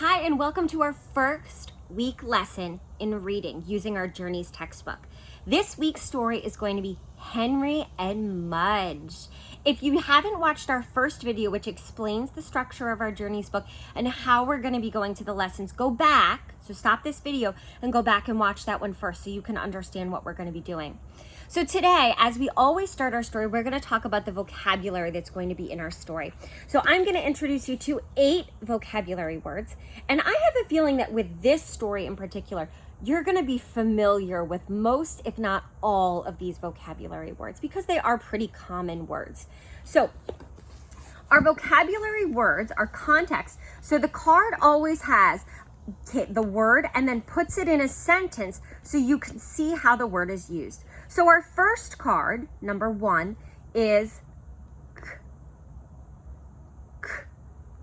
Hi, and welcome to our first week lesson in reading using our Journeys textbook. This week's story is going to be Henry and Mudge. If you haven't watched our first video, which explains the structure of our Journeys book and how we're going to be going to the lessons, go back. So stop this video and go back and watch that one first so you can understand what we're going to be doing. So today, as we always start our story, we're going to talk about the vocabulary that's going to be in our story. So I'm going to introduce you to 8 vocabulary words. And I have a feeling that with this story in particular, you're going to be familiar with most, if not all, of these vocabulary words because they are pretty common words. So our vocabulary words are context. So the card always has the word and then puts it in a sentence so you can see how the word is used. So our first card, number 1, is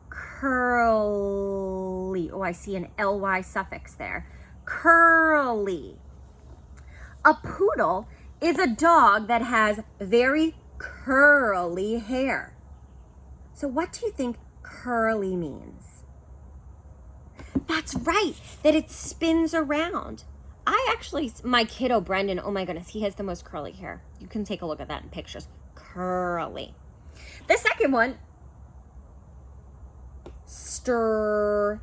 curly. Oh, I see an ly suffix there. Curly. A poodle is a dog that has very curly hair. So what do you think curly means? That's right, that it spins around. My kiddo Brendan, oh my goodness, he has the most curly hair. You can take a look at that in pictures. Curly. The second one, straight.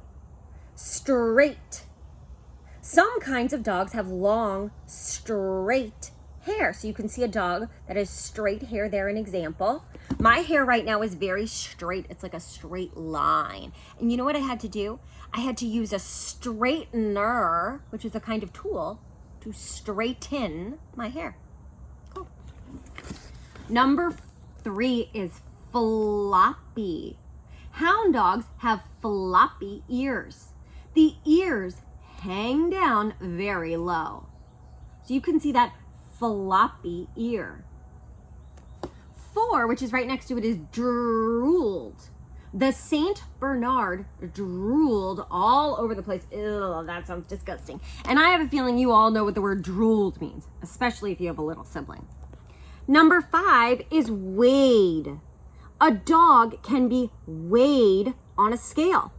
Some kinds of dogs have long, straight hair. So you can see a dog that has straight hair there, an example. My hair right now is very straight. It's like a straight line. And you know what I had to do? I had to use a straightener, which is a kind of tool, to straighten my hair. Cool. Number 3 is floppy. Hound dogs have floppy ears. The ears hang down very low. So you can see that floppy ear. 4, which is right next to it, is drooled. The Saint Bernard drooled all over the place. Ew, that sounds disgusting. And I have a feeling you all know what the word drooled means, especially if you have a little sibling. Number 5 is weighed. A dog can be weighed on a scale.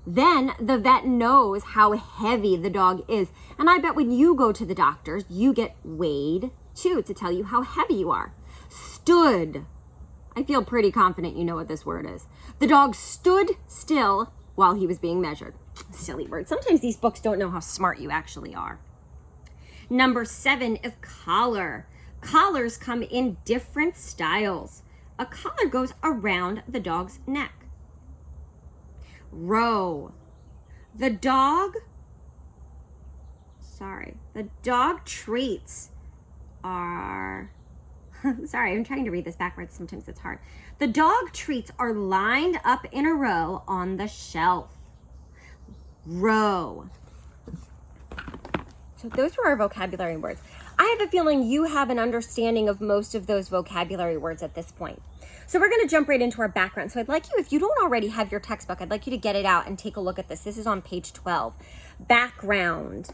Then the vet knows how heavy the dog is. And I bet when you go to the doctors, you get weighed too to tell you how heavy you are. Stood. I feel pretty confident you know what this word is. The dog stood still while he was being measured. Silly word. Sometimes these books don't know how smart you actually are. Number 7 is collar. Collars come in different styles. A collar goes around the dog's neck. Row. The dog treats are... Sorry, I'm trying to read this backwards. Sometimes it's hard. The dog treats are lined up in a row on the shelf. Row. So those were our vocabulary words. I have a feeling you have an understanding of most of those vocabulary words at this point. So we're going to jump right into our background. So I'd like you, if you don't already have your textbook, I'd like you to get it out and take a look at this. This is on page 12. Background.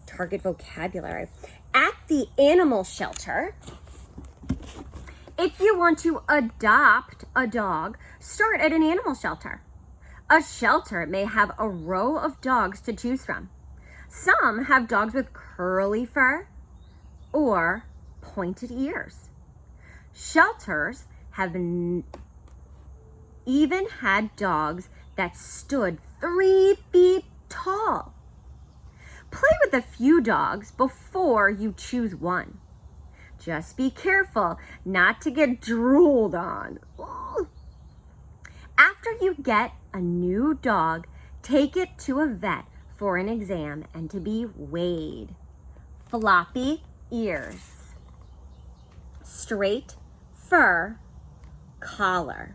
Target vocabulary. At the animal shelter, if you want to adopt a dog, start at an animal shelter. A shelter may have a row of dogs to choose from. Some have dogs with curly fur or pointed ears. Shelters have even had dogs that stood 3 feet tall. Play with a few dogs before you choose one. Just be careful not to get drooled on. Ooh. After you get a new dog, take it to a vet for an exam and to be weighed. Floppy ears. Straight fur collar.